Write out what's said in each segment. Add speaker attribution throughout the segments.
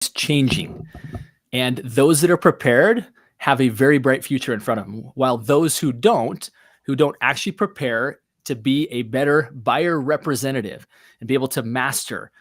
Speaker 1: changing. And those that are prepared have a very bright future in front of them, while those who don't actually prepare to be a better buyer representative and be able to master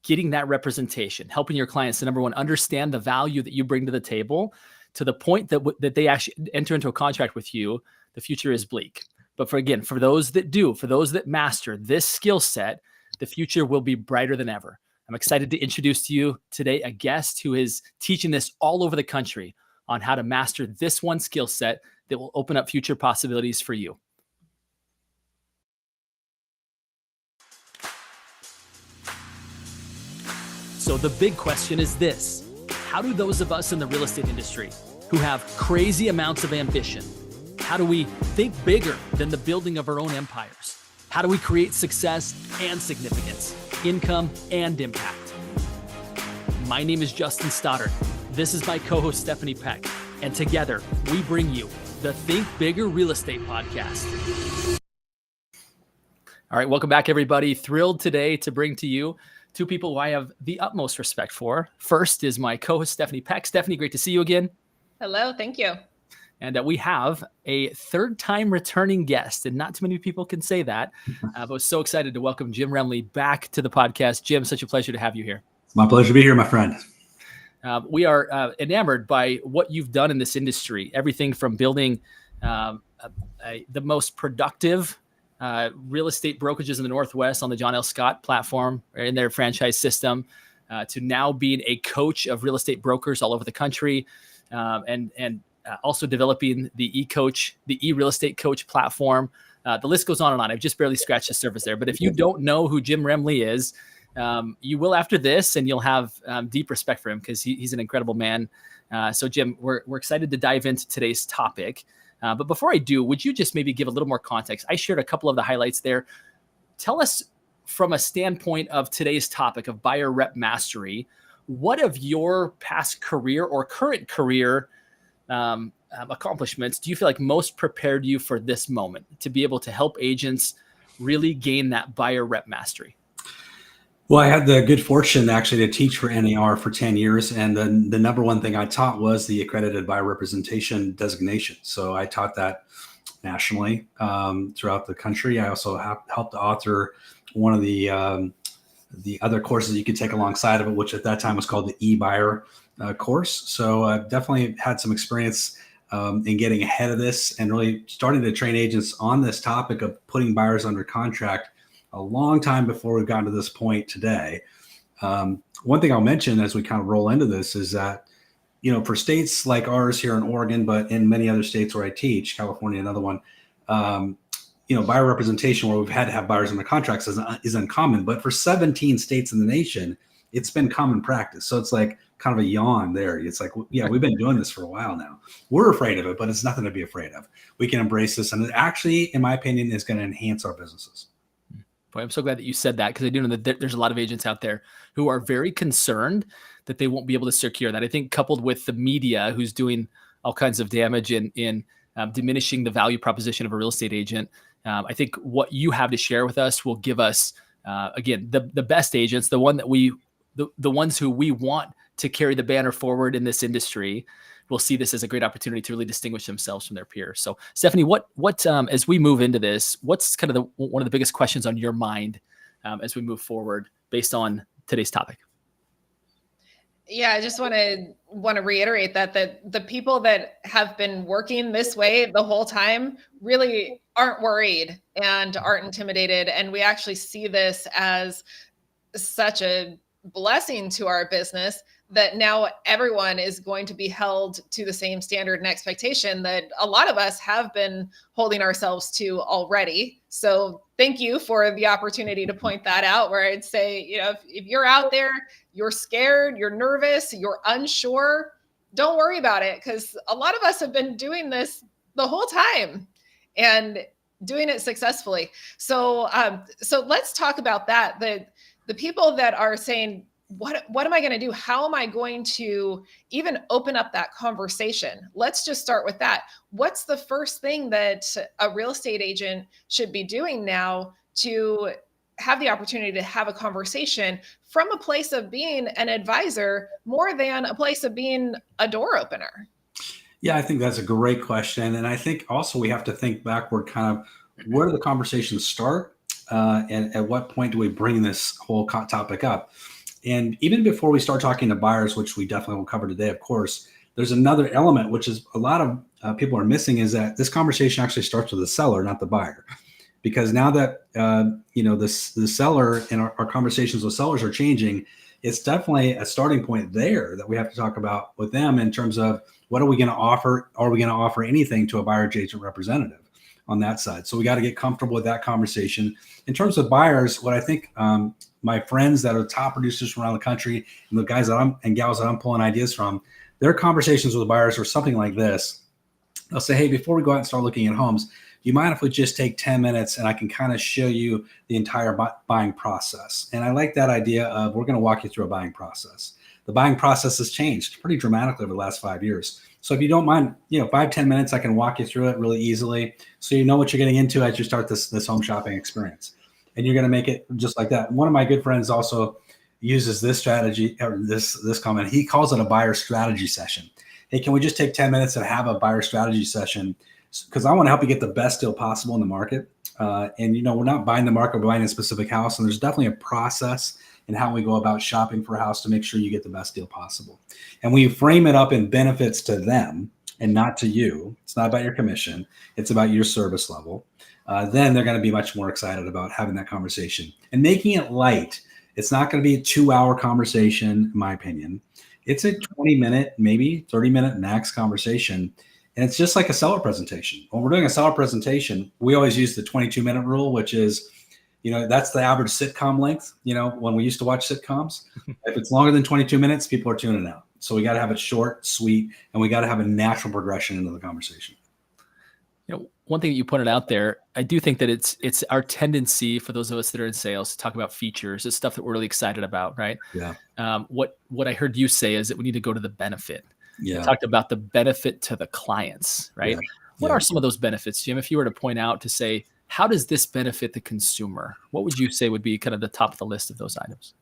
Speaker 1: getting that representation, helping your clients to, number one, understand the value that you bring to the table to the point that they actually enter into a contract with you, the future is bleak. But for those that master this skill set, the future will be brighter than ever. I'm excited to introduce to you today a guest who is teaching this all over the country on how to master this one skill set that will open up future possibilities for you. So the big question is this: how do those of us in the real estate industry who have crazy amounts of ambition, how do we think bigger than the building of our own empires? How do we create success and significance, income and impact? My name is Justin Stoddard. This is my co-host Stephanie Peck, and together we bring you the Think Bigger Real Estate Podcast. All right, welcome back, everybody. Thrilled today to bring to you two people who I have the utmost respect for. First is my co-host Stephanie Peck. Stephanie, great to see you again.
Speaker 2: Hello, thank you.
Speaker 1: And we have a third-time returning guest, and not too many people can say that. But I was so excited to welcome Jim Remley back to the podcast. Jim, such a pleasure to have you here.
Speaker 3: It's my pleasure to be here, my friend.
Speaker 1: We are enamored by what you've done in this industry. Everything from building the most productive real estate brokerages in the Northwest on the John L. Scott platform in their franchise system, to now being a coach of real estate brokers all over the country, and also developing the e-coach, the e-real estate coach platform. The list goes on and on. I've just barely scratched the surface there. But if you don't know who Jim Remley is, you will after this, and you'll have deep respect for him because he's an incredible man. So Jim, we're excited to dive into today's topic. But before I do, would you just maybe give a little more context? I shared a couple of the highlights there. Tell us, from a standpoint of today's topic of buyer rep mastery, what of your past career or current career accomplishments do you feel like most prepared you for this moment to be able to help agents really gain that buyer rep mastery?
Speaker 3: Well, I had the good fortune actually to teach for NAR for 10 years. And then the number one thing I taught was the accredited buyer representation designation. So I taught that nationally throughout the country. I also helped author one of the other courses you could take alongside of it, which at that time was called the e-buyer course. So I've definitely had some experience in getting ahead of this and really starting to train agents on this topic of putting buyers under contract a long time before we've gotten to this point today. One thing I'll mention as we kind of roll into this is that, for states like ours here in Oregon, but in many other states where I teach, California, another one, buyer representation where we've had to have buyers under contracts is uncommon. But for 17 states in the nation, it's been common practice. So it's like kind of a yawn there. It's like, yeah, we've been doing this for a while now. We're afraid of it, but it's nothing to be afraid of. We can embrace this. And it actually, in my opinion, is going to enhance our businesses.
Speaker 1: Boy, I'm so glad that you said that, because I do know that there's a lot of agents out there who are very concerned that they won't be able to secure that. I think coupled with the media who's doing all kinds of damage in diminishing the value proposition of a real estate agent, I think what you have to share with us will give us, again, the best agents, the ones who we want to carry the banner forward in this industry, will see this as a great opportunity to really distinguish themselves from their peers. So Stephanie, what as we move into this, what's kind of one of the biggest questions on your mind as we move forward based on today's topic?
Speaker 2: Yeah, I just want to reiterate that the people that have been working this way the whole time really aren't worried and aren't intimidated. And we actually see this as such a blessing to our business that now everyone is going to be held to the same standard and expectation that a lot of us have been holding ourselves to already. So thank you for the opportunity to point that out, where I'd say, if you're out there, you're scared, you're nervous, you're unsure, don't worry about it, because a lot of us have been doing this the whole time and doing it successfully. So let's talk about that. The people that are saying, what am I going to do? How am I going to even open up that conversation? Let's just start with that. What's the first thing that a real estate agent should be doing now to have the opportunity to have a conversation from a place of being an advisor more than a place of being a door opener?
Speaker 3: Yeah, I think that's a great question. And I think also we have to think backward, kind of where do the conversations start? And at what point do we bring this whole topic up? And even before we start talking to buyers, which we definitely will cover today, of course, there's another element, which is a lot of people are missing, is that this conversation actually starts with the seller, not the buyer. Because now that, the seller and our conversations with sellers are changing, it's definitely a starting point there that we have to talk about with them in terms of what are we going to offer? Are we going to offer anything to a buyer's agent representative on that side? So we got to get comfortable with that conversation. In terms of buyers, what I think my friends that are top producers from around the country and the guys and gals that I'm pulling ideas from, their conversations with buyers are something like this. They'll say, hey, before we go out and start looking at homes, do you mind if we just take 10 minutes and I can kind of show you the entire buying process? And I like that idea of we're going to walk you through a buying process. The buying process has changed pretty dramatically over the last 5 years. So if you don't mind, 5-10 minutes, I can walk you through it really easily. So you know what you're getting into as you start this home shopping experience. And you're going to make it just like that. One of my good friends also uses this strategy, or this comment. He calls it a buyer strategy session. Hey, can we just take 10 minutes and have a buyer strategy session? Because I want to help you get the best deal possible in the market. And we're not buying the market, we're buying a specific house. And there's definitely a process in how we go about shopping for a house to make sure you get the best deal possible. And we frame it up in benefits to them and not to you. It's not about your commission. It's about your service level. Then they're going to be much more excited about having that conversation and making it light. It's not going to be a 2-hour conversation, in my opinion. It's a 20-minute, maybe 30-minute max conversation. And it's just like a seller presentation. When we're doing a seller presentation, we always use the 22-minute rule, which is, that's the average sitcom length. When we used to watch sitcoms, if it's longer than 22 minutes, people are tuning out. So we got to have it short, sweet, and we got to have a natural progression into the conversation.
Speaker 1: One thing that you pointed out there, I do think that it's our tendency for those of us that are in sales to talk about features, it's stuff that we're really excited about, right?
Speaker 3: Yeah.
Speaker 1: What I heard you say is that we need to go to the benefit.
Speaker 3: Yeah.
Speaker 1: You talked about the benefit to the clients, right?
Speaker 3: Yeah.
Speaker 1: What are some of those benefits, Jim? If you were to point out to say, how does this benefit the consumer? What would you say would be kind of the top of the list of those items?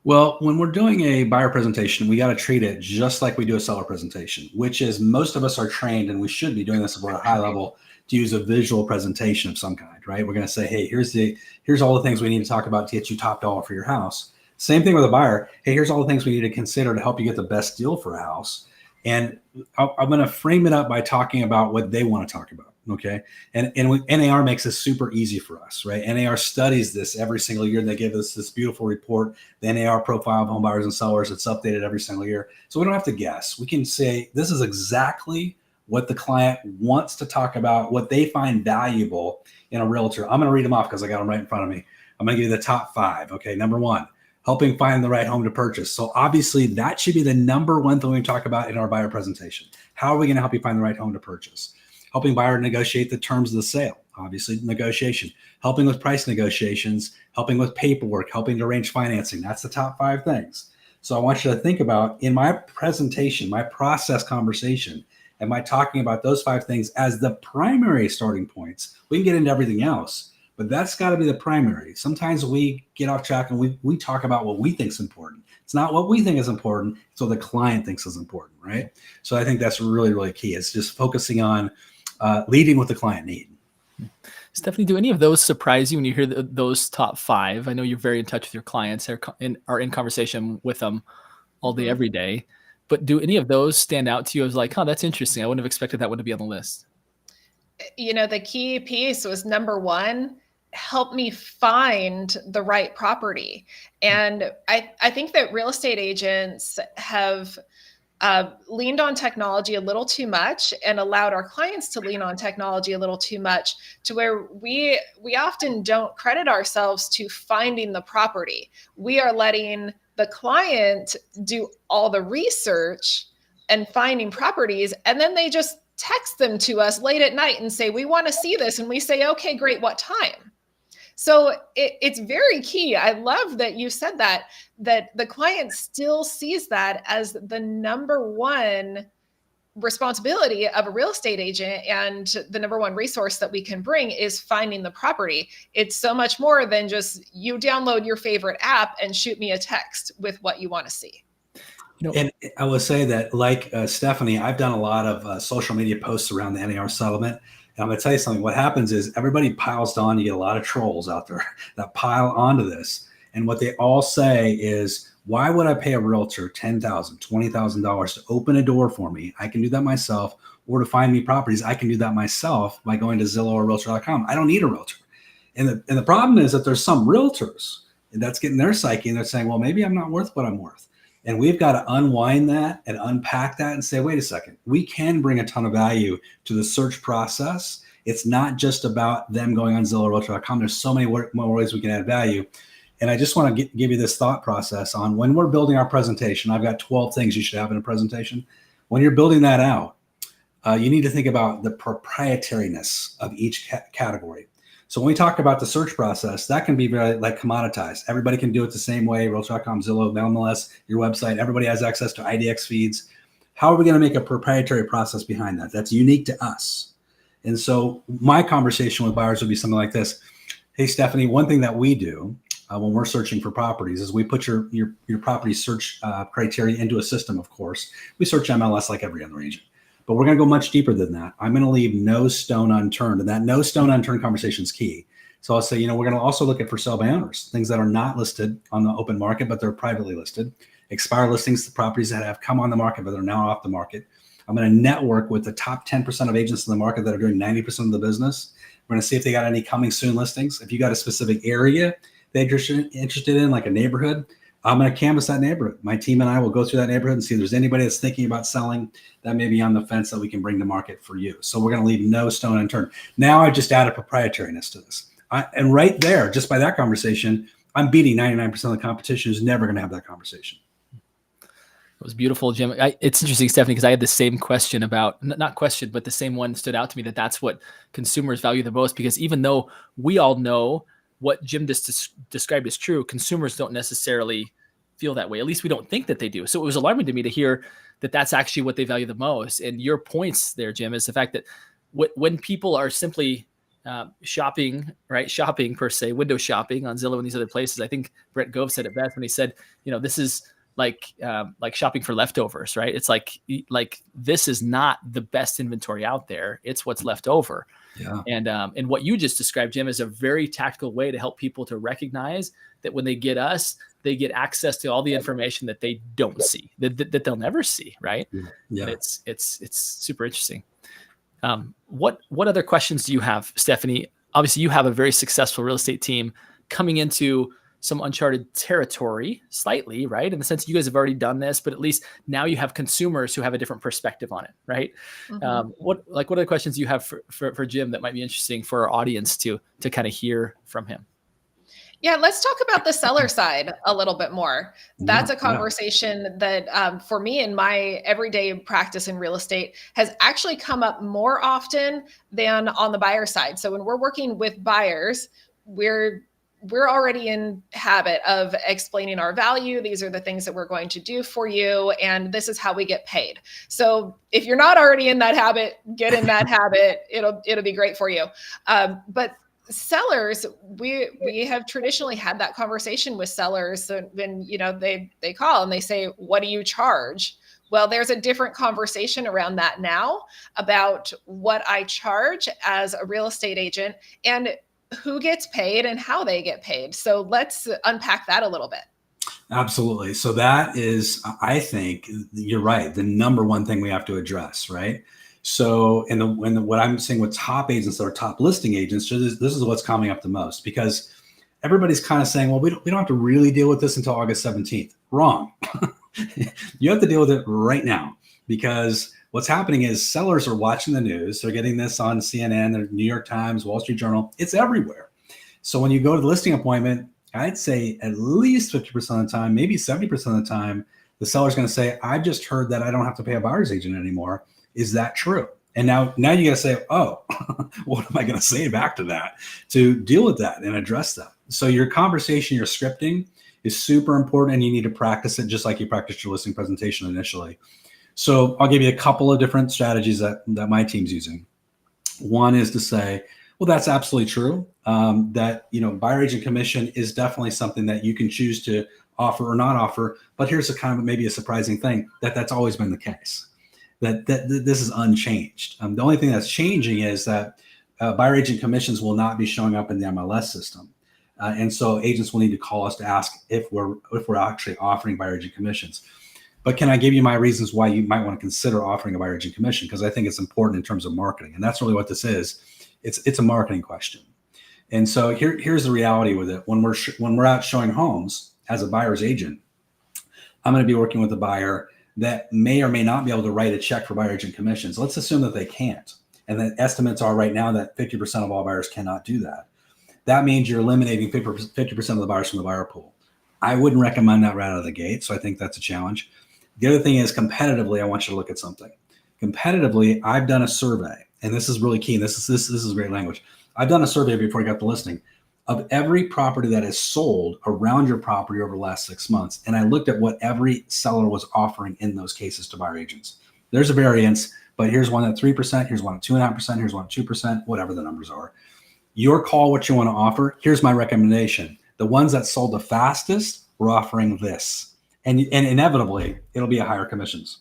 Speaker 3: Well, when we're doing a buyer presentation, we got to treat it just like we do a seller presentation, which is most of us are trained, and we should be doing this at a high level, to use a visual presentation of some kind, right? We're going to say, hey, here's all the things we need to talk about to get you top dollar for your house. Same thing with a buyer. Hey, here's all the things we need to consider to help you get the best deal for a house. And I'm going to frame it up by talking about what they want to talk about. Okay. And NAR makes this super easy for us, right? NAR studies this every single year. They give us this beautiful report, the NAR profile of home buyers and sellers. It's updated every single year. So we don't have to guess. We can say, this is exactly what the client wants to talk about, what they find valuable in a realtor. I'm going to read them off because I got them right in front of me. I'm going to give you the top 5. Okay. Number 1, helping find the right home to purchase. So obviously that should be the number 1 thing we talk about in our buyer presentation. How are we going to help you find the right home to purchase? Helping buyer negotiate the terms of the sale, obviously negotiation, helping with price negotiations, helping with paperwork, helping to arrange financing. That's the top 5 things. So I want you to think about, in my presentation, my process conversation, am I talking about those 5 things as the primary starting points? We can get into everything else, but that's got to be the primary. Sometimes we get off track and we talk about what we think is important. It's not what we think is important. It's what the client thinks is important, right? So I think that's really, really key. It's just focusing on leading with the client need.
Speaker 1: Stephanie, do any of those surprise you when you hear those top 5? I know you're very in touch with your clients, are in conversation with them all day, every day. But do any of those stand out to you as like, oh, that's interesting. I wouldn't have expected that one to be on the list.
Speaker 2: The key piece was number 1, help me find the right property. And I think that real estate agents have leaned on technology a little too much and allowed our clients to lean on technology a little too much, to where we often don't credit ourselves to finding the property. We are letting the client do all the research and finding properties, and then they just text them to us late at night and say, we want to see this. And we say, okay, great. What time? So it's very key. I love that you said that the client still sees that as the number 1 responsibility of a real estate agent and the number one resource that we can bring is finding the property. It's so much more than just you download your favorite app and shoot me a text with what you want to see.
Speaker 3: And I will say that, like Stephanie, I've done a lot of social media posts around the NAR settlement. And I'm going to tell you something. What happens is everybody piles on. You get a lot of trolls out there that pile onto this. And what they all say is, why would I pay a realtor $10,000, $20,000 to open a door for me? I can do that myself. Or to find me properties, I can do that myself by going to Zillow or Realtor.com. I don't need a realtor. And the problem is that there's some realtors that's getting their psyche and they're saying, well, maybe I'm not worth what I'm worth. And we've got to unwind that and unpack that and say, wait a second, we can bring a ton of value to the search process. It's not just about them going on Zillow or Realtor.com. There's so many more ways we can add value. And I just want to give you this thought process on when we're building our presentation. I've got 12 things you should have in a presentation. When you're building that out, you need to think about the proprietariness of each category. So when we talk about the search process, that can be very like commoditized. Everybody can do it the same way. Realtor.com, Zillow, MLS, your website. Everybody has access to IDX feeds. How are we going to make a proprietary process behind that? That's unique to us. And so my conversation with buyers would be something like this. Hey, Stephanie, one thing that we do when we're searching for properties is we put your property search criteria into a system, of course. We search MLS like every other agent. But we're going to go much deeper than that. I'm going to leave no stone unturned. And that no stone unturned conversation is key. So I'll say, we're going to also look at for sale by owners, things that are not listed on the open market, but they're privately listed. Expired listings, the properties that have come on the market, but they're now off the market. I'm going to network with the top 10% of agents in the market that are doing 90% of the business. We're going to see if they got any coming soon listings. If you got a specific area that you're interested in, like a neighborhood, I'm going to canvass that neighborhood. My team and I will go through that neighborhood and see if there's anybody that's thinking about selling that may be on the fence that we can bring to market for you. So we're going to leave no stone unturned. Now I just added proprietariness to this. And right there, just by that conversation, I'm beating 99% of the competition who's never going to have that conversation.
Speaker 1: It was beautiful, Jim. It's interesting, Stephanie, because I had the same question about, not question, but the same one stood out to me, that's what consumers value the most. Because even though we all know what Jim just described as true, consumers don't necessarily feel that way. At least we don't think that they do. So it was alarming to me to hear that that's actually what they value the most. And your points there, Jim, is the fact that when people are simply shopping, right? Shopping per se, window shopping on Zillow and these other places. I think Brett Gove said it best when he said, this is like shopping for leftovers, right? It's like this is not the best inventory out there. It's what's left over.
Speaker 3: Yeah.
Speaker 1: And what you just described, Jim, is a very tactical way to help people to recognize that when they get us, they get access to all the information that they don't see, that they'll never see, right?
Speaker 3: Yeah.
Speaker 1: And it's super interesting. What other questions do you have, Stephanie? Obviously, you have a very successful real estate team coming into some uncharted territory slightly, right? In the sense that you guys have already done this, but at least now you have consumers who have a different perspective on it, right? Mm-hmm. What other questions do you have for Jim that might be interesting for our audience to kind of hear from him?
Speaker 2: Yeah, let's talk about the seller side a little bit more. That's a conversation that for me in my everyday practice in real estate has actually come up more often than on the buyer side. So when we're working with buyers, we're already in habit of explaining our value. These are the things that we're going to do for you. And this is how we get paid. So if you're not already in that habit, get in that habit. It'll be great for you. But sellers, we have traditionally had that conversation with sellers when, they call and they say, what do you charge? Well, there's a different conversation around that now about what I charge as a real estate agent and who gets paid and how they get paid. So let's unpack that a little bit.
Speaker 3: Absolutely. So that is, I think you're right, the number one thing we have to address, right? So what I'm saying with top agents that are top listing agents, this is what's coming up the most, because everybody's kind of saying, well, we don't have to really deal with this until August 17th. Wrong. You have to deal with it right now, because what's happening is sellers are watching the news. They're getting this on CNN, the New York Times, Wall Street Journal. It's everywhere. So when you go to the listing appointment, I'd say at least 50% of the time, maybe 70% of the time, the seller's going to say, I just heard that I don't have to pay a buyer's agent anymore. Is that true? And now you got to say, oh, what am I going to say back to that to deal with that and address that? So your conversation, your scripting is super important, and you need to practice it just like you practiced your listing presentation initially. So I'll give you a couple of different strategies that my team's using. One is to say, well, that's absolutely true. That, buyer agent commission is definitely something that you can choose to offer or not offer. But here's a kind of maybe a surprising thing, that's always been the case. That this is unchanged. The only thing that's changing is that buyer agent commissions will not be showing up in the MLS system. And so agents will need to call us to ask if we're actually offering buyer agent commissions. But can I give you my reasons why you might want to consider offering a buyer agent commission? Because I think it's important in terms of marketing. And that's really what this is. It's a marketing question. And so here's the reality with it. When we're out showing homes as a buyer's agent, I'm going to be working with a buyer that may or may not be able to write a check for buyer agent commissions. Let's assume that they can't. And the estimates are right now that 50% of all buyers cannot do that. That means you're eliminating 50% of the buyers from the buyer pool. I wouldn't recommend that right out of the gate. So I think that's a challenge. The other thing is competitively, I want you to look at something. Competitively, I've done a survey, and this is really key. This is great language. I've done a survey before I got the listing of every property that is sold around your property over the last 6 months. And I looked at what every seller was offering in those cases to buyer agents. There's a variance, but here's one at 3%, here's one at 2.5%, here's one at 2%, whatever the numbers are. Your call, what you want to offer. Here's my recommendation. The ones that sold the fastest were offering this. And inevitably, it'll be a higher commissions.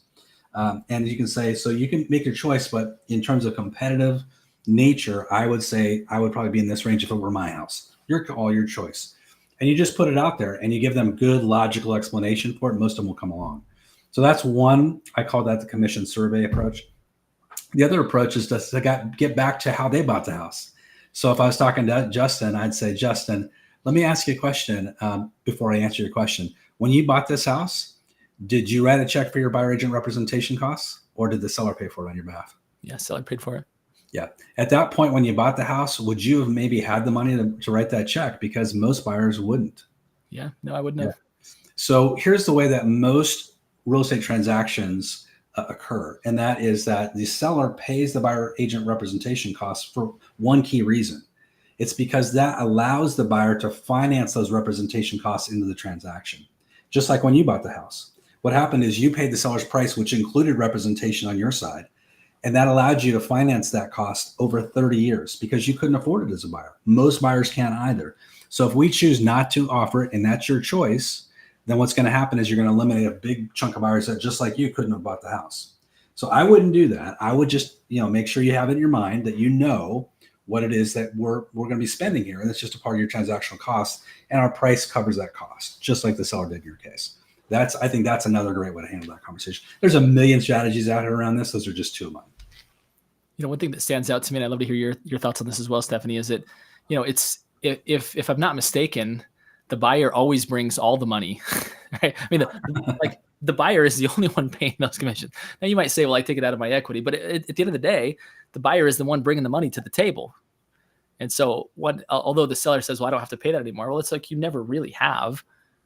Speaker 3: And you can say, so you can make your choice, but in terms of competitive nature, I would say I would probably be in this range if it were my house. Your call, your choice. And you just put it out there and you give them good logical explanation for it. Most of them will come along. So that's one, I call that the commission survey approach. The other approach is to get back to how they bought the house. So if I was talking to Justin, I'd say, Justin, let me ask you a question before I answer your question. When you bought this house, did you write a check for your buyer agent representation costs, or did the seller pay for it on your behalf?
Speaker 1: Yeah, seller paid for it.
Speaker 3: Yeah. At that point, when you bought the house, would you have maybe had the money to write that check? Because most buyers wouldn't.
Speaker 1: Yeah, no, I wouldn't have.
Speaker 3: So here's the way that most real estate transactions occur. And that is that the seller pays the buyer agent representation costs for one key reason. It's because that allows the buyer to finance those representation costs into the transaction. Just like when you bought the house. What happened is you paid the seller's price, which included representation on your side. And that allowed you to finance that cost over 30 years because you couldn't afford it as a buyer. Most buyers can't either. So if we choose not to offer it and that's your choice, then what's going to happen is you're going to eliminate a big chunk of buyers that just like you couldn't have bought the house. So I wouldn't do that. I would just, make sure you have it in your mind that you know what it is that we're going to be spending here. And it's just a part of your transactional cost. And our price covers that cost, just like the seller did in your case. I think that's another great way to handle that conversation. There's a million strategies out here around this. Those are just two of mine.
Speaker 1: One thing that stands out to me, and I'd love to hear your thoughts on this as well, Stephanie, is that, it's, if I'm not mistaken, the buyer always brings all the money, right? I mean, the buyer is the only one paying those commissions. Now you might say, well, I take it out of my equity, but at the end of the day, the buyer is the one bringing the money to the table. And so although the seller says, well, I don't have to pay that anymore. Well, it's like you never really have,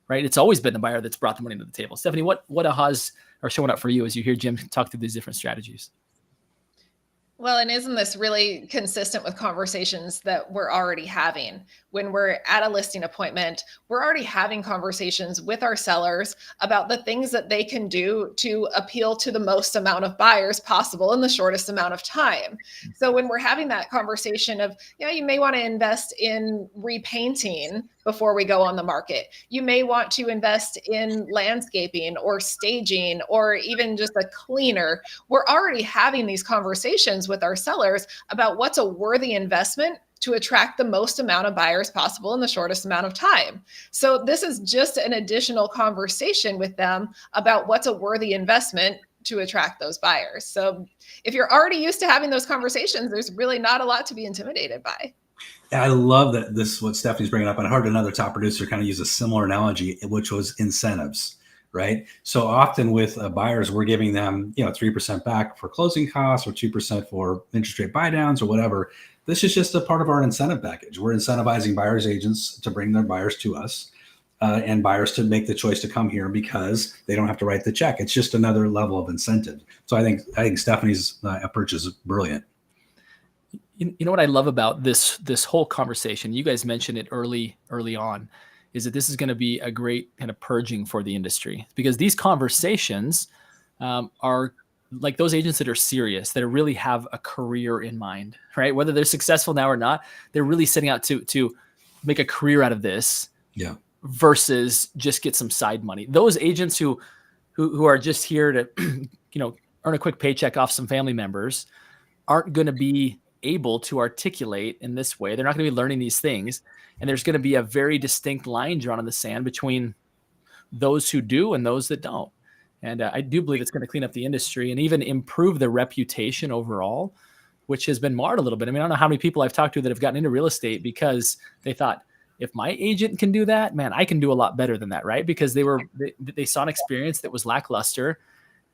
Speaker 1: right? It's always been the buyer that's brought the money to the table. Stephanie, what ahas are showing up for you as you hear Jim talk through these different strategies?
Speaker 2: Well, and isn't this really consistent with conversations that we're already having? When we're at a listing appointment, we're already having conversations with our sellers about the things that they can do to appeal to the most amount of buyers possible in the shortest amount of time. So when we're having that conversation of, you may want to invest in repainting before we go on the market. You may want to invest in landscaping or staging or even just a cleaner. We're already having these conversations with our sellers about what's a worthy investment to attract the most amount of buyers possible in the shortest amount of time. So this is just an additional conversation with them about what's a worthy investment to attract those buyers. So if you're already used to having those conversations, there's really not a lot to be intimidated by.
Speaker 3: I love that this is what Stephanie's bringing up. And I heard another top producer kind of use a similar analogy, which was incentives, right? So often with buyers, we're giving them, 3% back for closing costs or 2% for interest rate buy downs or whatever. This is just a part of our incentive package. We're incentivizing buyers agents to bring their buyers to us and buyers to make the choice to come here because they don't have to write the check. It's just another level of incentive. So I think Stephanie's approach is brilliant.
Speaker 1: You know what I love about this whole conversation, you guys mentioned it early on, is that this is going to be a great kind of purging for the industry because these conversations are like those agents that are serious, that really have a career in mind, right? Whether they're successful now or not, they're really setting out to make a career out of this.
Speaker 3: Yeah.
Speaker 1: Versus just get some side money. Those agents who are just here to, earn a quick paycheck off some family members aren't going to be able to articulate in this way. They're not going to be learning these things. And there's going to be a very distinct line drawn in the sand between those who do and those that don't. And I do believe it's going to clean up the industry and even improve the reputation overall, which has been marred a little bit. I mean, I don't know how many people I've talked to that have gotten into real estate because they thought, if my agent can do that, man, I can do a lot better than that, right? Because they saw an experience that was lackluster,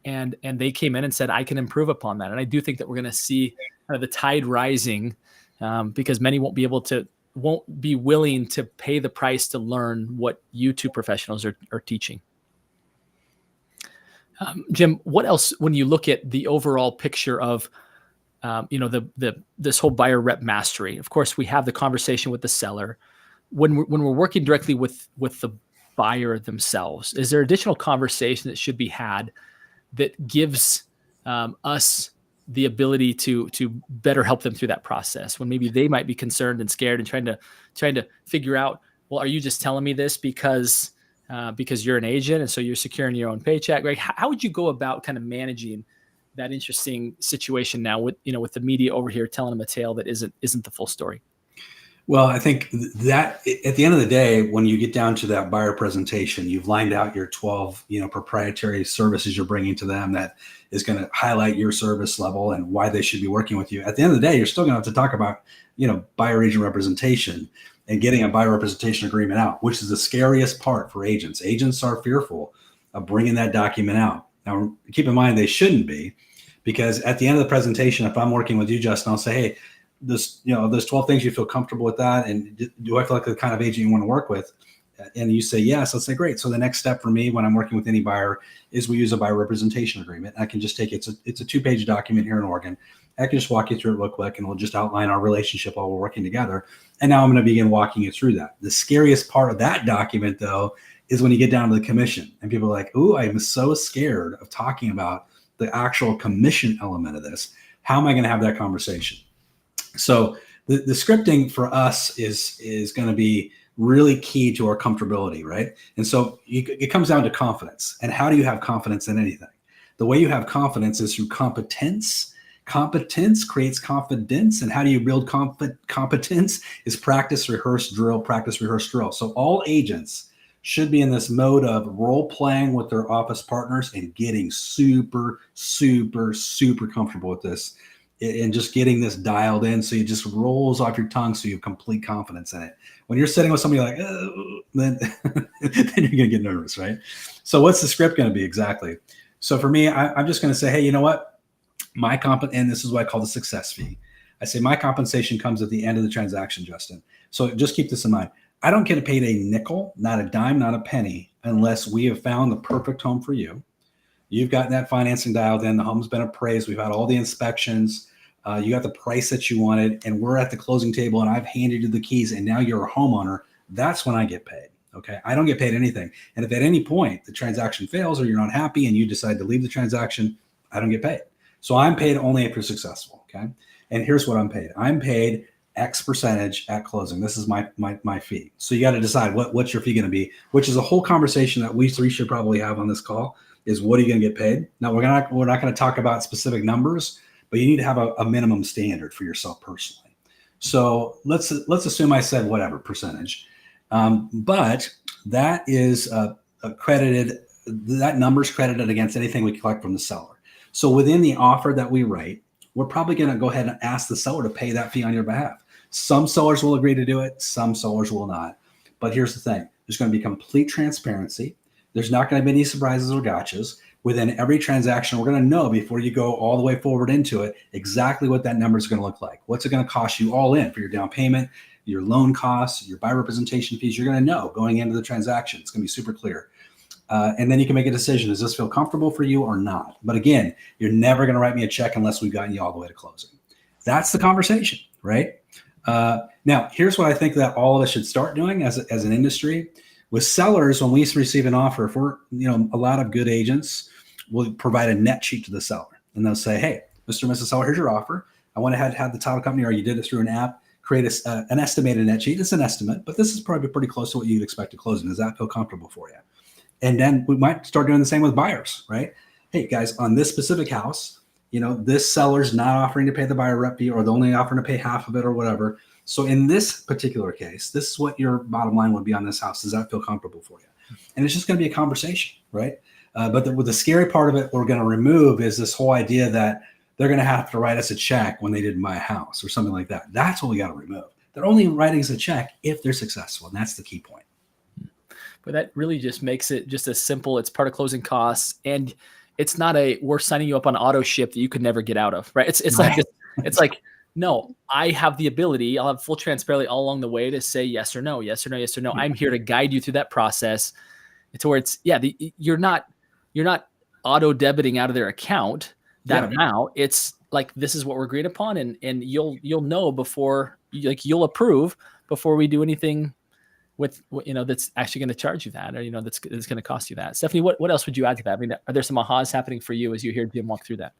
Speaker 1: and they came in and said, I can improve upon that. And I do think that we're going to see kind of the tide rising, because many won't be willing to pay the price to learn what you two professionals are teaching. Jim, what else, when you look at the overall picture of, this whole buyer rep mastery? Of course, we have the conversation with the seller. When we're working directly with the buyer themselves, is there additional conversation that should be had that gives us the ability to better help them through that process, when maybe they might be concerned and scared and trying to figure out, well, are you just telling me this because you're an agent and so you're securing your own paycheck? Right? How would you go about kind of managing that interesting situation now with the media over here telling them a tale that isn't the full story?
Speaker 3: Well, I think that at the end of the day, when you get down to that buyer presentation, you've lined out your 12, proprietary services you're bringing to them that is going to highlight your service level and why they should be working with you. At the end of the day, you're still going to have to talk about, buyer agent representation and getting a buyer representation agreement out, which is the scariest part for agents. Agents are fearful of bringing that document out. Now, keep in mind, they shouldn't be, because at the end of the presentation, if I'm working with you, Justin, I'll say, hey, there's 12 things you feel comfortable with that. And do I feel like the kind of agent you want to work with? And you say, yes, let's say, great. So the next step for me when I'm working with any buyer is we use a buyer representation agreement. I can just take it's a 2-page document here in Oregon. I can just walk you through it real quick and we'll just outline our relationship while we're working together. And now I'm going to begin walking you through that. The scariest part of that document, though, is when you get down to the commission and people are like, ooh, I'm so scared of talking about the actual commission element of this. How am I going to have that conversation? So the scripting for us is going to be really key to our comfortability, right? And so it comes down to confidence. And how do you have confidence in anything? The way you have confidence is through competence. Competence creates confidence. And how do you build competence? Is practice, rehearse, drill, practice, rehearse, drill. So all agents should be in this mode of role playing with their office partners and getting super, super, super comfortable with this. And just getting this dialed in so it just rolls off your tongue so you have complete confidence in it. When you're sitting with somebody like, then you're going to get nervous, right? So what's the script going to be exactly? So for me, I'm just going to say, hey, you know what? And this is what I call the success fee. I say my compensation comes at the end of the transaction, Justin. So just keep this in mind. I don't get paid a nickel, not a dime, not a penny, unless we have found the perfect home for you. You've gotten that financing dialed in. The home's been appraised. We've had all the inspections. You got the price that you wanted, and we're at the closing table, and I've handed you the keys, and now you're a homeowner. That's when I get paid. Okay. I don't get paid anything. And if at any point the transaction fails or you're not happy and you decide to leave the transaction, I don't get paid. So I'm paid only if you're successful. Okay. And here's what I'm paid. I'm paid X percentage at closing. This is my fee. So you got to decide what's your fee going to be, which is a whole conversation that we three should probably have on this call. Is what are you going to get paid? Now we're not going to talk about specific numbers, but you need to have a minimum standard for yourself personally. So let's assume I said whatever percentage, but that is credited. That number's credited against anything we collect from the seller. So within the offer that we write, we're probably going to go ahead and ask the seller to pay that fee on your behalf. Some sellers will agree to do it. Some sellers will not. But here's the thing. There's going to be complete transparency. There's not going to be any surprises or gotchas. Within every transaction, we're going to know before you go all the way forward into it exactly what that number is going to look like. What's it going to cost you all in for your down payment, your loan costs, your buyer representation fees? You're going to know going into the transaction. It's going to be super clear. And then you can make a decision. Does this feel comfortable for you or not? But again, you're never going to write me a check unless we've gotten you all the way to closing. That's the conversation, right? Now, here's what I think that all of us should start doing as an industry. With sellers, when we receive an offer, if we're, a lot of good agents, will provide a net sheet to the seller, and they'll say, hey, Mr. and Mrs. Seller, here's your offer. I went ahead and had the title company, or you did it through an app, create an estimated net sheet. It's an estimate, but this is probably pretty close to what you'd expect to close. And does that feel comfortable for you? And then we might start doing the same with buyers, right? Hey guys, on this specific house, this seller's not offering to pay the buyer rep fee, or they're only offering to pay half of it or whatever. So in this particular case, this is what your bottom line would be on this house. Does that feel comfortable for you? And it's just going to be a conversation, right? But the scary part of it we're going to remove is this whole idea that they're going to have to write us a check when they didn't buy a house or something like that. That's what we got to remove. They're only writing us a check if they're successful. And that's the key point.
Speaker 1: But that really just makes it just as simple. It's part of closing costs. And it's not we're signing you up on auto ship that you could never get out of, right? It's like, no, I have the ability. I'll have full transparency all along the way to say yes or no, yes or no, yes or no. I'm here to guide you through that process. It's where you're not auto debiting out of their account that amount. It's like, this is what we're agreed upon, and you'll know before, you'll approve before we do anything with that's actually going to charge you that, or that's going to cost you that. Stephanie, what else would you add to that? I mean, are there some ahas happening for you as you hear Jim walk through that?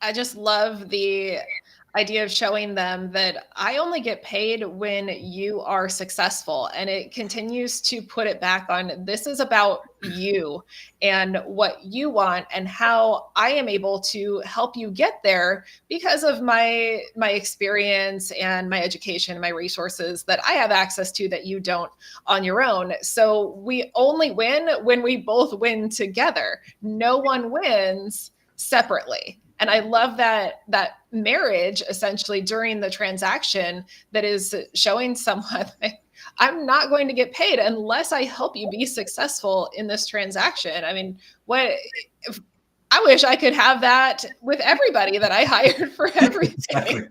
Speaker 2: I just love the idea of showing them that I only get paid when you are successful. And it continues to put it back on, this is about you and what you want and how I am able to help you get there because of my experience and my education and my resources that I have access to that you don't on your own. So we only win when we both win together. No one wins separately. And I love that marriage essentially during the transaction that is showing someone, I'm not going to get paid unless I help you be successful in this transaction. I mean, I wish I could have that with everybody that I hired for everything.
Speaker 3: Exactly.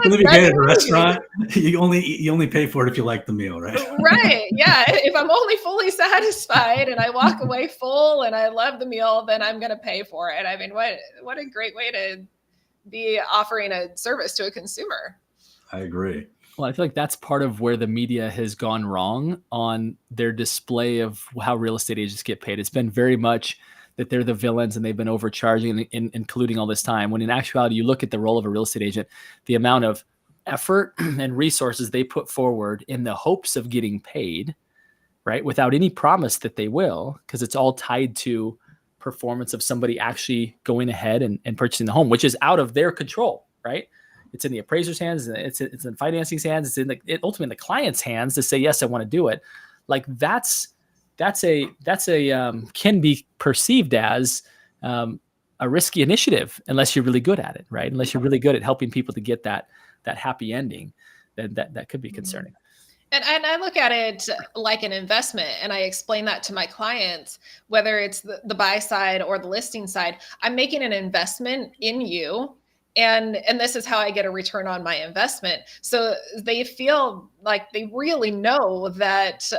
Speaker 3: When you pay at a restaurant, you only pay for it if you like the meal, right?
Speaker 2: Right. Yeah. If I'm only fully satisfied and I walk away full and I love the meal, then I'm going to pay for it. I mean, what a great way to be offering a service to a consumer.
Speaker 3: I agree.
Speaker 1: Well, I feel like that's part of where the media has gone wrong on their display of how real estate agents get paid. It's been very much that they're the villains and they've been overcharging and colluding all this time. When in actuality, you look at the role of a real estate agent, the amount of effort and resources they put forward in the hopes of getting paid, right? Without any promise that they will, because it's all tied to performance of somebody actually going ahead and purchasing the home, which is out of their control, right? It's in the appraiser's hands, it's in financing's hands, it's ultimately in the client's hands to say, yes, I want to do it. Like that's can be perceived as a risky initiative unless you're really good at it, right? Unless you're really good at helping people to get that happy ending, then that could be concerning.
Speaker 2: And I look at it like an investment, and I explain that to my clients, whether it's the buy side or the listing side. I'm making an investment in you, and this is how I get a return on my investment. So they feel like they really know that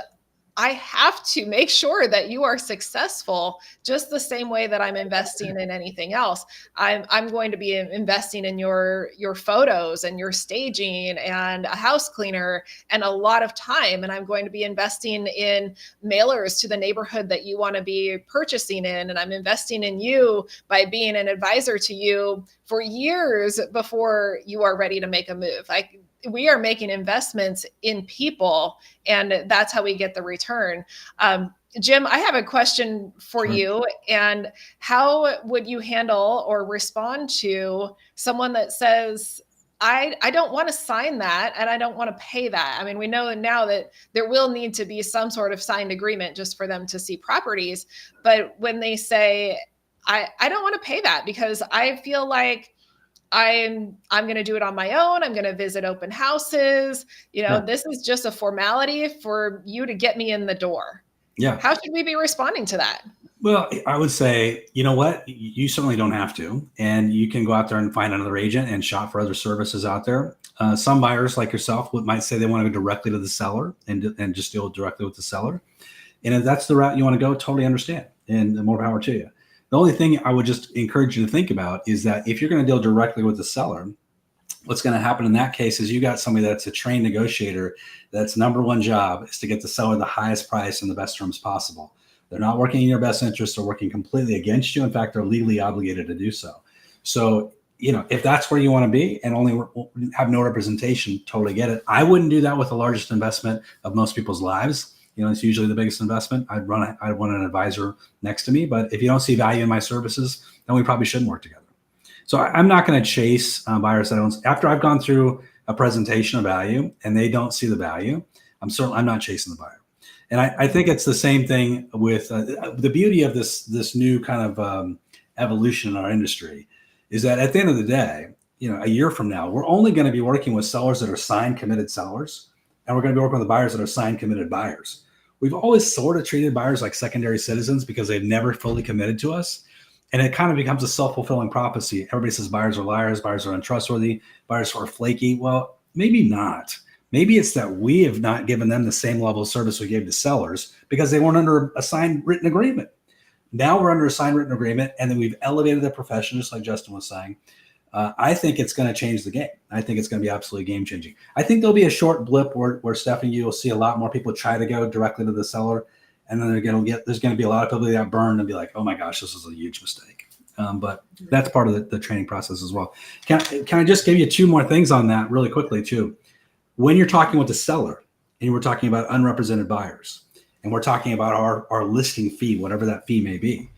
Speaker 2: I have to make sure that you are successful just the same way that I'm investing in anything else. I'm going to be investing in your photos and your staging and a house cleaner and a lot of time. And I'm going to be investing in mailers to the neighborhood that you want to be purchasing in. And I'm investing in you by being an advisor to you for years before you are ready to make a move. We are making investments in people, and that's how we get the return. Jim, I have a question for you. And how would you handle or respond to someone that says, I don't want to sign that and I don't want to pay that? I mean, we know now that there will need to be some sort of signed agreement just for them to see properties. But when they say, I don't want to pay that because I feel like I'm going to do it on my own. I'm going to visit open houses. This is just a formality for you to get me in the door.
Speaker 3: Yeah.
Speaker 2: How should we be responding to that?
Speaker 3: Well, I would say, you know what? You certainly don't have to. And you can go out there and find another agent and shop for other services out there. Some buyers like yourself might say they want to go directly to the seller and just deal directly with the seller. And if that's the route you want to go, totally understand. And more power to you. The only thing I would just encourage you to think about is that if you're going to deal directly with the seller, what's going to happen in that case is you got somebody that's a trained negotiator. That's number one job is to get the seller the highest price and the best terms possible. They're not working in your best interest. They're working completely against you. In fact, they're legally obligated to do so. So, if that's where you want to be and only have no representation, totally get it. I wouldn't do that with the largest investment of most people's lives. It's usually the biggest investment. I'd want an advisor next to me. But if you don't see value in my services, then we probably shouldn't work together. So I'm not going to chase buyers that don't. After I've gone through a presentation of value and they don't see the value, I'm not chasing the buyer. And I think it's the same thing with the beauty of this new kind of evolution in our industry is that at the end of the day, a year from now, we're only going to be working with sellers that are signed, committed sellers, and we're going to be working with buyers that are signed, committed buyers. We've always sort of treated buyers like secondary citizens because they've never fully committed to us. And it kind of becomes a self-fulfilling prophecy. Everybody says buyers are liars, buyers are untrustworthy, buyers are flaky. Well, maybe not. Maybe it's that we have not given them the same level of service we gave to sellers because they weren't under a signed written agreement. Now we're under a signed written agreement, and then we've elevated the profession, just like Justin was saying. I think it's going to change the game. I think it's going to be absolutely game changing. I think there'll be a short blip where Stephanie, you'll see a lot more people try to go directly to the seller, and then there's going to be a lot of people that got burned and be like, oh my gosh, this was a huge mistake. But that's part of the training process as well. Can I just give you two more things on that really quickly too? When you're talking with the seller and we're talking about unrepresented buyers and we're talking about our listing fee, whatever that fee may be,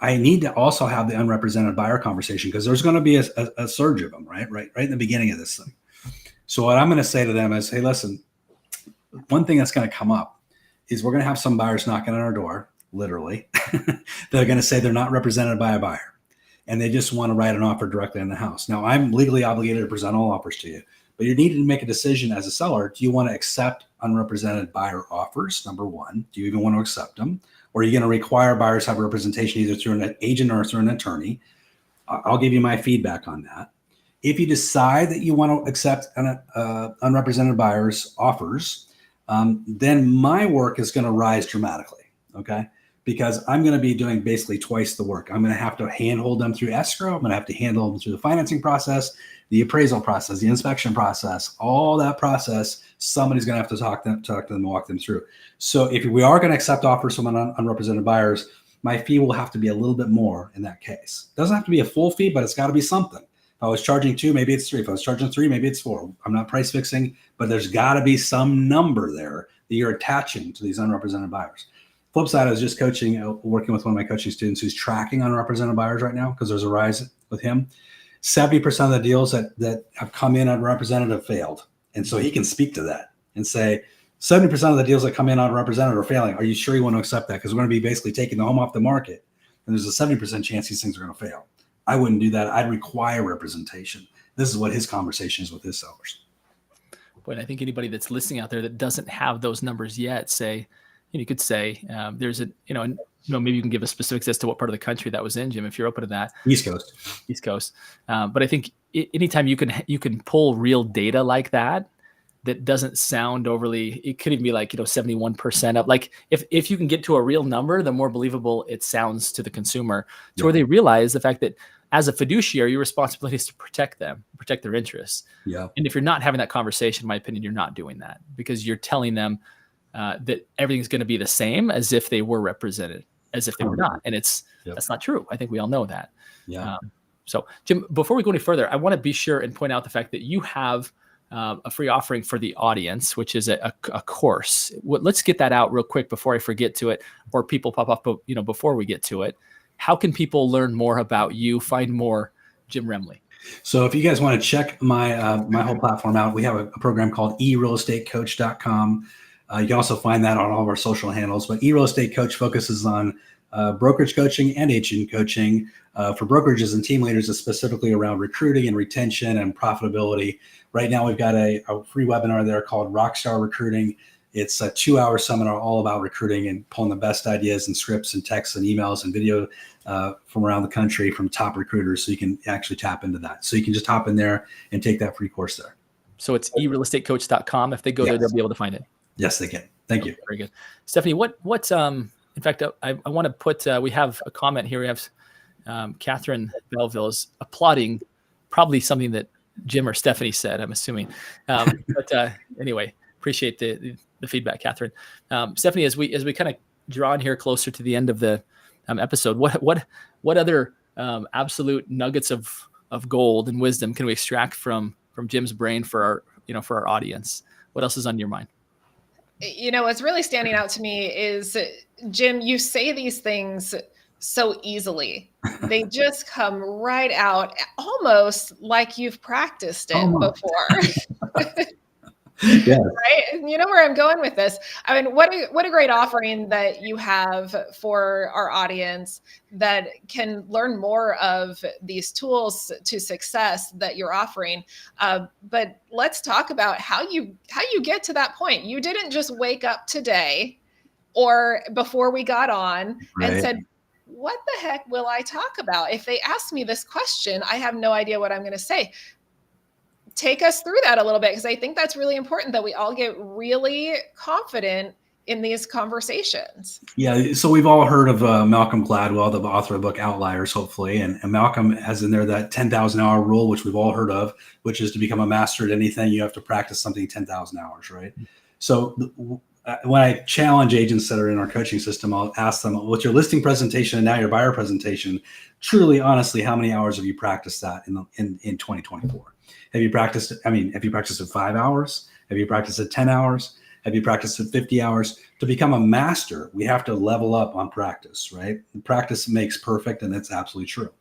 Speaker 3: I need to also have the unrepresented buyer conversation because there's going to be a surge of them, right in the beginning of this thing. So what I'm going to say to them is, hey, listen, one thing that's going to come up is we're going to have some buyers knocking on our door, literally. They're going to say they're not represented by a buyer and they just want to write an offer directly on the house. Now, I'm legally obligated to present all offers to you, but you need to make a decision as a seller. Do you want to accept unrepresented buyer offers? Number one, do you even want to accept them? Or are you going to require buyers to have representation either through an agent or through an attorney? I'll give you my feedback on that. If you decide that you want to accept unrepresented buyers offers, then my work is going to rise dramatically, okay? Because I'm going to be doing basically twice the work. I'm going to have to handhold them through escrow. I'm going to have to handle them through the financing process, the appraisal process, the inspection process, all that process. Somebody's going to have to talk to them and walk them through. So if we are going to accept offers from unrepresented buyers, my fee will have to be a little bit more in that case. It doesn't have to be a full fee, but it's got to be something. If I was charging 2, maybe it's 3. If I was charging 3, maybe it's 4. I'm not price fixing, but there's got to be some number there that you're attaching to these unrepresented buyers. Flip side, I was just working with one of my coaching students who's tracking unrepresented buyers right now because there's a rise with him. 70% of the deals that have come in unrepresented have failed. And so he can speak to that and say, 70% of the deals that come in unrepresented are failing. Are you sure you want to accept that? Because we're going to be basically taking the home off the market. And there's a 70% chance these things are going to fail. I wouldn't do that. I'd require representation. This is what his conversation is with his sellers.
Speaker 1: But I think anybody that's listening out there that doesn't have those numbers yet, you could say there's maybe you can give us specifics as to what part of the country that was in, Jim, if you're open to that.
Speaker 3: East Coast.
Speaker 1: But I think anytime you can pull real data like that doesn't sound overly, it could even be like, 71% up. Like if you can get to a real number, the more believable it sounds to the consumer to where they realize the fact that as a fiduciary, your responsibility is to protect them, protect their interests.
Speaker 3: Yeah.
Speaker 1: And if you're not having that conversation, in my opinion, you're not doing that because you're telling them that everything's going to be the same as if they were represented, as if they were not. And that's not true. I think we all know that.
Speaker 3: Yeah.
Speaker 1: So Jim, before we go any further, I want to be sure and point out the fact that you have a free offering for the audience, which is a course. Let's get that out real quick before I forget to it, or people pop up, before we get to it. How can people learn more about you, find more Jim Remley?
Speaker 3: So if you guys want to check my my whole platform out, we have a program called erealestatecoach.com. You can also find that on all of our social handles, but eReal Estate Coach focuses on brokerage coaching and agent coaching for brokerages and team leaders, is specifically around recruiting and retention and profitability. Right now, we've got a free webinar there called Rockstar Recruiting. It's a 2-hour seminar all about recruiting and pulling the best ideas and scripts and texts and emails and video from around the country from top recruiters. So you can actually tap into that. So you can just hop in there and take that free course there.
Speaker 1: So it's erealestatecoach.com. If they go there, they'll be able to find it.
Speaker 3: Yes, they can. Thank you.
Speaker 1: Very good. Stephanie, what's in fact, I want to put, we have a comment here. We have Catherine Belleville is applauding probably something that Jim or Stephanie said, I'm assuming. But anyway, appreciate the feedback, Catherine. Stephanie, as we kind of drawing here closer to the end of the episode, what other absolute nuggets of gold and wisdom can we extract from Jim's brain for our audience? What else is on your mind?
Speaker 2: What's really standing out to me is, Jim, you say these things so easily. They just come right out, almost like you've practiced it before.
Speaker 3: Yes.
Speaker 2: Right? And you know where I'm going with this. I mean, what a great offering that you have for our audience that can learn more of these tools to success that you're offering. But let's talk about how you get to that point. You didn't just wake up today or before we got on and said, what the heck will I talk about? If they ask me this question, I have no idea what I'm going to say. Take us through that a little bit, because I think that's really important that we all get really confident in these conversations.
Speaker 3: Yeah. So we've all heard of Malcolm Gladwell, the author of the book Outliers, hopefully. And Malcolm has in there that 10,000 hour rule, which we've all heard of, which is to become a master at anything, you have to practice something 10,000 hours, right? So when I challenge agents that are in our coaching system, I'll ask them, with your listing presentation and now your buyer presentation, truly, honestly, how many hours have you practiced that in 2024? Have you practiced it 5 hours? Have you practiced it 10 hours? Have you practiced it 50 hours? To become a master, we have to level up on practice, right? Practice makes perfect, and that's absolutely true.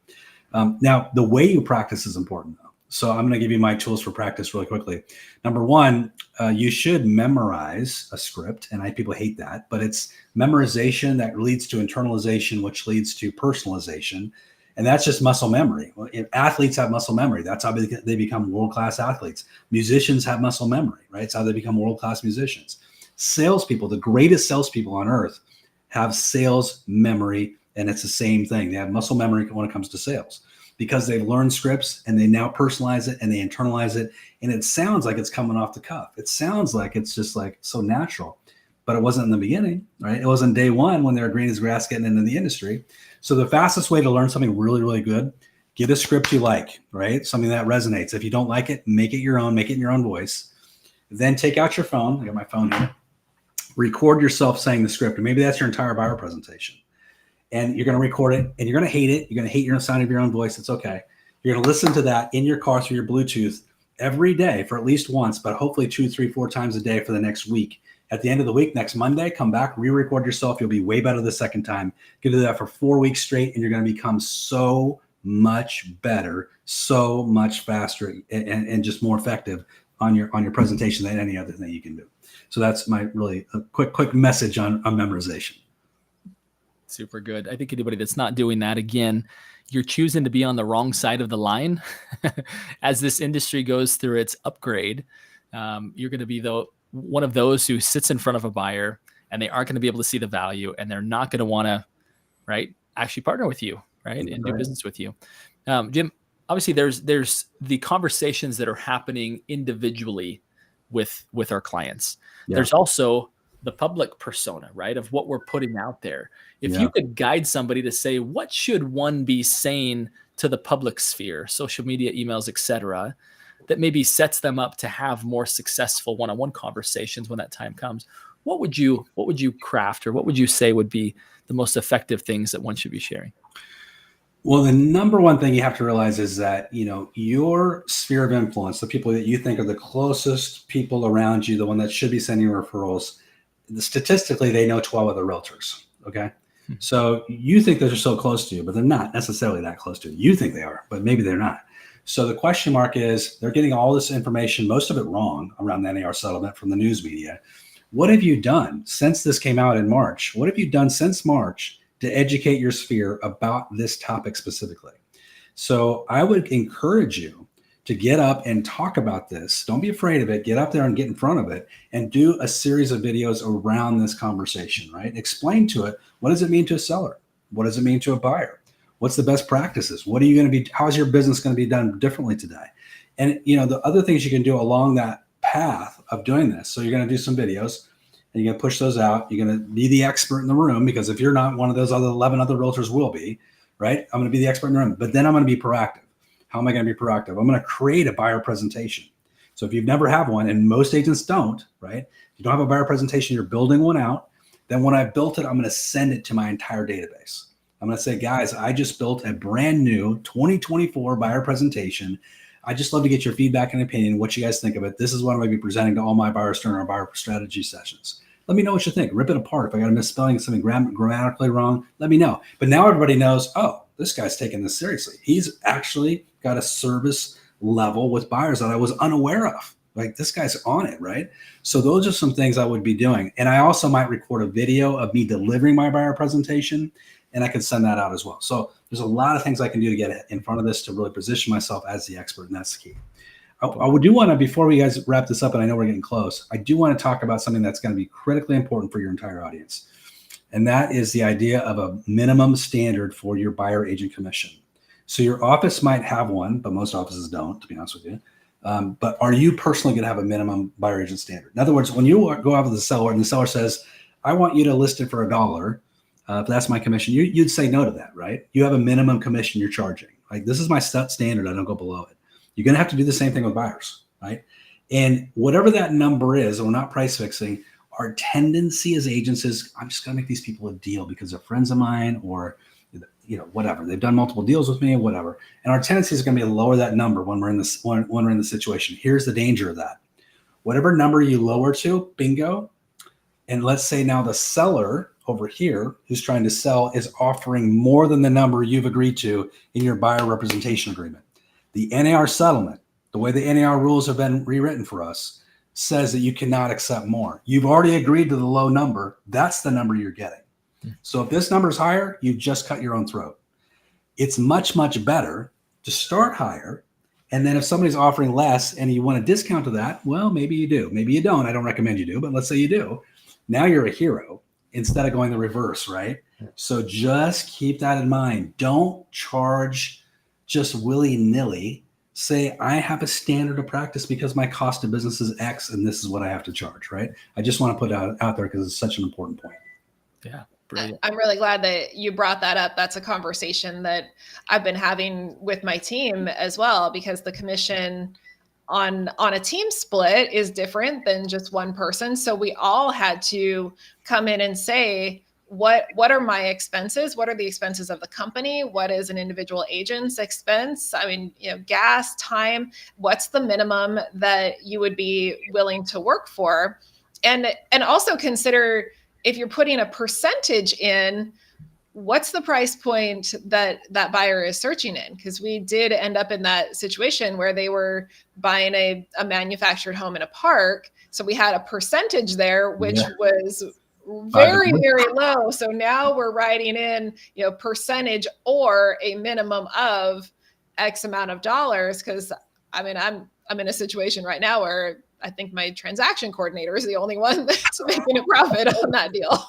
Speaker 3: Now, the way you practice is important, though. So I'm going to give you my tools for practice really quickly. Number one, you should memorize a script, and people hate that, but it's memorization that leads to internalization, which leads to personalization. And that's just muscle memory. Well, if athletes have muscle memory, that's how they become world-class athletes. Musicians have muscle memory, right? It's how they become world-class musicians. Salespeople, the greatest salespeople on earth, have sales memory, and it's the same thing. They have muscle memory when it comes to sales because they've learned scripts and they now personalize it and they internalize it. And it sounds like it's coming off the cuff. It sounds like it's just like so natural, but it wasn't in the beginning, right? It wasn't day one when they were green as grass getting into the industry. So the fastest way to learn something really, really good, get a script you like, right? Something that resonates. If you don't like it, make it your own, make it in your own voice. Then take out your phone. I got my phone here. Record yourself saying the script. And maybe that's your entire buyer presentation. And you're going to record it and you're going to hate it. You're going to hate your sound of your own voice. It's okay. You're going to listen to that in your car through your Bluetooth every day for at least once, but hopefully 2, 3, 4 times a day for the next week. At the end of the week, next Monday, come back, re-record yourself. You'll be way better the second time. You can do that for 4 weeks straight, and you're going to become so much better, so much faster, and just more effective on your presentation than any other thing you can do. So that's my really quick message on memorization.
Speaker 1: Super good. I think anybody that's not doing that, again, you're choosing to be on the wrong side of the line. As this industry goes through its upgrade, you're going to be one of those who sits in front of a buyer and they aren't going to be able to see the value, and they're not going to want to, right, actually partner with you, right, and do business with you. Jim, obviously there's the conversations that are happening individually with our clients. Yeah. There's also the public persona, right, of what we're putting out there. If you could guide somebody to say, what should one be saying to the public sphere, social media, emails, etc., that maybe sets them up to have more successful one-on-one conversations when that time comes, what would you craft, or what would you say would be the most effective things that one should be sharing?
Speaker 3: Well, the number one thing you have to realize is that, your sphere of influence, the people that you think are the closest people around you, the one that should be sending referrals, statistically, they know 12 other realtors. Okay. So you think those are so close to you, but they're not necessarily that close to you. You think they are, but maybe they're not. So the question mark is, they're getting all this information, most of it wrong, around the NAR settlement from the news media. What have you done since this came out in March? What have you done since March to educate your sphere about this topic specifically? So I would encourage you to get up and talk about this. Don't be afraid of it. Get up there and get in front of it and do a series of videos around this conversation, right? Explain to it, what does it mean to a seller? What does it mean to a buyer? What's the best practices? What are you going to be, how's your business going to be done differently today? And, the other things you can do along that path of doing this. So you're going to do some videos and you're going to push those out. You're going to be the expert in the room, because if you're not, one of those other 11 other realtors will be, right? I'm going to be the expert in the room, but then I'm going to be proactive. How am I going to be proactive? I'm going to create a buyer presentation. So if you've never had one, and most agents don't, right? If you don't have a buyer presentation, you're building one out. Then when I built it, I'm going to send it to my entire database. I'm going to say, guys, I just built a brand new 2024 buyer presentation. I just love to get your feedback and opinion, what you guys think of it. This is what I'm going to be presenting to all my buyers during our buyer strategy sessions. Let me know what you think. Rip it apart. If I got a misspelling, something grammatically wrong, let me know. But now everybody knows, oh, this guy's taking this seriously. He's actually got a service level with buyers that I was unaware of. Like, this guy's on it, right? So those are some things I would be doing. And I also might record a video of me delivering my buyer presentation, and I can send that out as well. So there's a lot of things I can do to get in front of this to really position myself as the expert, and that's the key. I do want to, before we guys wrap this up, and I know we're getting close, I do want to talk about something that's going to be critically important for your entire audience. And that is the idea of a minimum standard for your buyer agent commission. So your office might have one, but most offices don't, to be honest with you. But are you personally going to have a minimum buyer agent standard? In other words, when you go out with the seller and the seller says, I want you to list it for $1, if that's my commission, you'd say no to that, right? You have a minimum commission you're charging. Like, this is my set standard. I don't go below it. You're going to have to do the same thing with buyers, right? And whatever that number is, and we're not price fixing, our tendency as agents is, I'm just going to make these people a deal because they're friends of mine, or whatever. They've done multiple deals with me, whatever. And our tendency is going to be to lower that number when we're in this when we're in the situation. Here's the danger of that. Whatever number you lower to, bingo. And let's say now the seller over here who's trying to sell is offering more than the number you've agreed to in your buyer representation agreement. The NAR settlement, the way the NAR rules have been rewritten for us, says that you cannot accept more. You've already agreed to the low number. That's the number you're getting. So if this number is higher, you just cut your own throat. It's much, much better to start higher. And then if somebody's offering less and you want a discount to that, well, maybe you do. Maybe you don't. I don't recommend you do, but let's say you do. Now you're a hero instead of going the reverse, right? So just keep that in mind. Don't charge just willy-nilly. Say, I have a standard of practice because my cost of business is X and this is what I have to charge, right? I just want to put it out there because it's such an important point.
Speaker 1: Yeah, brilliant.
Speaker 2: I'm really glad that you brought that up. That's a conversation that I've been having with my team as well, because the commission on a team split is different than just one person. So we all had to come in and say, what are my expenses? What are the expenses of the company? What is an individual agent's expense? I mean, gas, time, what's the minimum that you would be willing to work for? And also consider, if you're putting a percentage in, what's the price point that buyer is searching in? Because we did end up in that situation where they were buying a manufactured home in a park. So we had a percentage there, which was very, very low. So now we're writing in, percentage or a minimum of X amount of dollars. Because I mean, I'm in a situation right now where I think my transaction coordinator is the only one that's making a profit on that deal.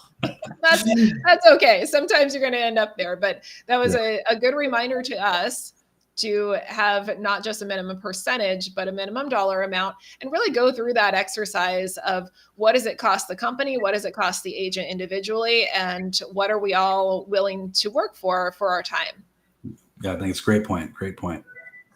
Speaker 2: That's okay. Sometimes you're going to end up there, but that was a good reminder to us to have not just a minimum percentage, but a minimum dollar amount, and really go through that exercise of what does it cost the company? What does it cost the agent individually? And what are we all willing to work for our time?
Speaker 3: Yeah, I think it's a great point. Great point.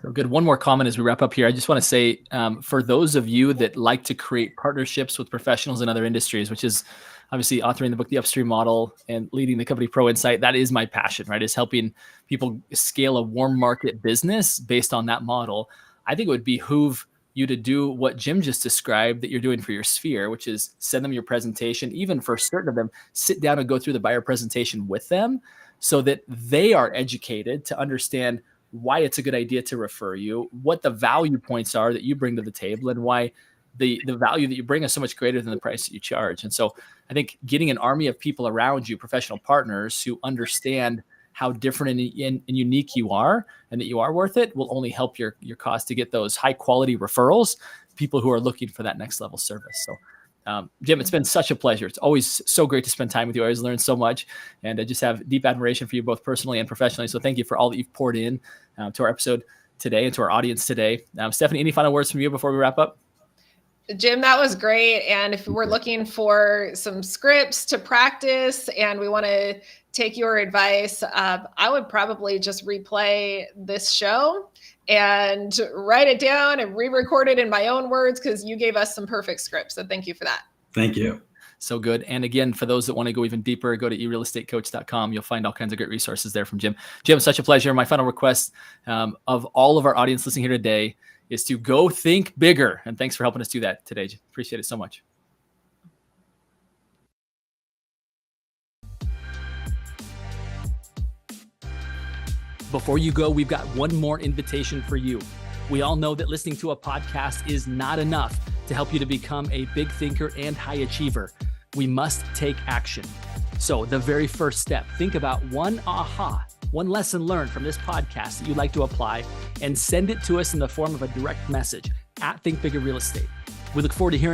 Speaker 1: So good. One more comment as we wrap up here. I just want to say, for those of you that like to create partnerships with professionals in other industries, which is obviously authoring the book, The Upstream Model, and leading the company Pro Insight, that is my passion, right? Is helping people scale a warm market business based on that model. I think it would behoove you to do what Jim just described that you're doing for your sphere, which is send them your presentation. Even for certain of them, sit down and go through the buyer presentation with them so that they are educated to understand why it's a good idea to refer you, what the value points are that you bring to the table, and why the value that you bring is so much greater than the price that you charge. And so I think getting an army of people around you, professional partners who understand how different and unique you are and that you are worth it, will only help your cause to get those high quality referrals, people who are looking for that next level service. So Jim, it's been such a pleasure. It's always so great to spend time with you. I always learn so much, and I just have deep admiration for you both personally and professionally. So thank you for all that you've poured in to our episode today and to our audience today. Stephanie, any final words from you before we wrap up?
Speaker 2: Jim, that was great. And if we're looking for some scripts to practice and we want to take your advice, I would probably just replay this show and write it down and re-record it in my own words, because you gave us some perfect scripts. So thank you for that.
Speaker 3: Thank you.
Speaker 1: So good. And again, for those that want to go even deeper, go to erealestatecoach.com. You'll find all kinds of great resources there from Jim. Jim, such a pleasure. My final request of all of our audience listening here today is to go think bigger. And thanks for helping us do that today. Appreciate it so much. Before you go, we've got one more invitation for you. We all know that listening to a podcast is not enough to help you to become a big thinker and high achiever. We must take action. So the very first step, think about one lesson learned from this podcast that you'd like to apply, and send it to us in the form of a direct message at Think Bigger Real Estate. We look forward to hearing